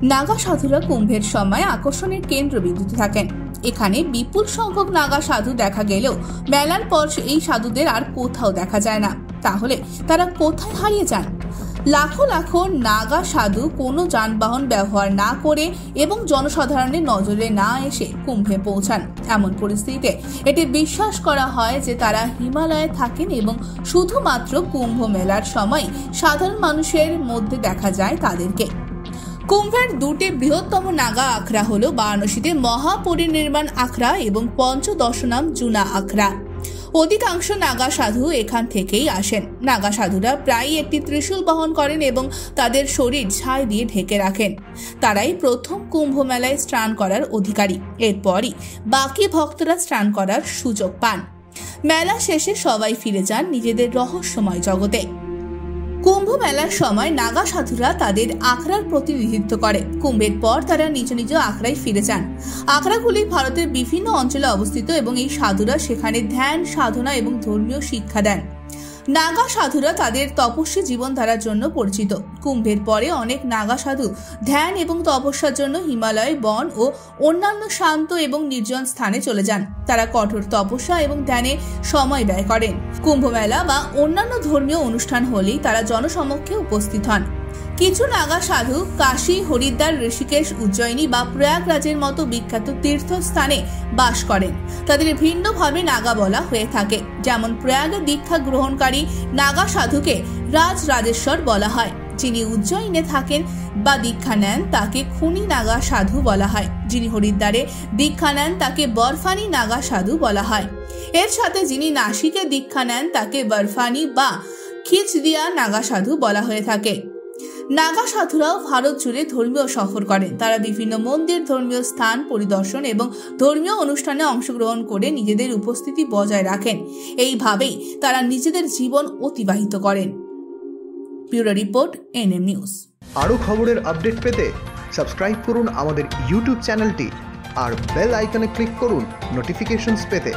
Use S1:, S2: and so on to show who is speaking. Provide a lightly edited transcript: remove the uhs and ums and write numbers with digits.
S1: নাগা সাধুরা কুম্ভের সময় আকর্ষণের কেন্দ্রবিন্দুতে থাকেন। এখানে বিপুল সংখ্যক নাগা সাধু দেখা গেলেও মেলার পর এই সাধুদের আর কোথাও দেখা যায় না। তাহলে তারা কোথায় হারিয়ে যান? লাখো লাখো নাগা সাধু কোনো যানবাহন ব্যবহার না করে এবং জনসাধারণের নজরে না এসে কুম্ভে পৌঁছান। এমন পরিস্থিতিতে এটি বিশ্বাস করা হয় যে তারা হিমালয়ে থাকেন এবং শুধুমাত্র কুম্ভ মেলার সময় সাধারণ মানুষের মধ্যে দেখা যায় তাদেরকে। কুম্ভের দুটি বৃহত্তম নাগা আখড়া হলো বারাণসীতে মহাপরিনির্বাণ আখড়া এবং পঞ্চদশনাম জুনা আখড়া। অধিকাংশ নাগা সাধু এখান থেকেই আসেন। নাগা সাধুরা প্রায়ই একটি ত্রিশূল বহন করেন এবং তাদের শরীর ছাই দিয়ে ঢেকে রাখেন। তারাই প্রথম কুম্ভ মেলায় স্নান করার অধিকারী। এরপরই বাকি ভক্তরা স্নান করার সুযোগ পান। মেলা শেষে সবাই ফিরে যান নিজেদের রহস্যময় জগতে। কুম্ভ মেলার সময় নাগা সাধুরা তাদের আখড়ার প্রতিনিধিত্ব করে। কুম্ভের পর তারা নিজ নিজ আখড়ায় ফিরে যান। আখড়াগুলি ভারতের বিভিন্ন অঞ্চলে অবস্থিত এবং এই সাধুরা সেখানে ধ্যান, সাধনা এবং ধর্মীয় শিক্ষা দেন। নাগা সাধুরা তাদের তপস্বী জীবনধারার জন্য পরিচিত। কুম্ভের পরে অনেক নাগা সাধু ধ্যান এবং তপস্যার জন্য হিমালয়, বন ও অন্যান্য শান্ত এবং নির্জন স্থানে চলে যান। তারা কঠোর তপস্যা এবং ধ্যানে সময় ব্যয় করেন। কুম্ভ মেলা বা অন্যান্য ধর্মীয় অনুষ্ঠান হলেই তারা জনসমক্ষে উপস্থিত হন। কিছু নাগা সাধু কাশী, হরিদ্বার, ঋষিকেশ, উজ্জয়িনী বা প্রয়াগরাজের মতো বিখ্যাত তীর্থস্থানে বাস করেন। তাদের ভিন্নভাবে নাগা বলা হয়ে থাকে। যেমন প্রয়াগে দীক্ষা গ্রহণকারী নাগা সাধুকে রাজরাজেশ্বর বলা হয়। যিনি উজ্জয়িনে থাকেন বা দীক্ষা নেন তাকে খুনি নাগা সাধু বলা হয়। যিনি হরিদ্বারে দীক্ষা নেন তাকে বরফানি নাগা সাধু বলা হয়। এর সাথে যিনি নাসিকে দীক্ষা নেন তাকে বরফানি বা খিচদিয়া নাগা সাধু বলা হয়ে থাকে। নাগা সাধুরাও ভারত জুড়ে ধর্মীয় সফর করেন। তারা বিভিন্ন মন্দির, ধর্মীয় স্থান পরিদর্শন এবং ধর্মীয় অনুষ্ঠানে অংশগ্রহণ করে নিজেদের উপস্থিতি বজায় রাখেন। এইভাবেই তারা নিজেদের জীবন অতিবাহিত করেন। Bureau report, NM news.
S2: আরও খবরের আপডেট পেতে সাবস্ক্রাইব করুন আমাদের ইউটিউব চ্যানেলটি আর বেল আইকনে ক্লিক করুন নোটিফিকেশনস পেতে।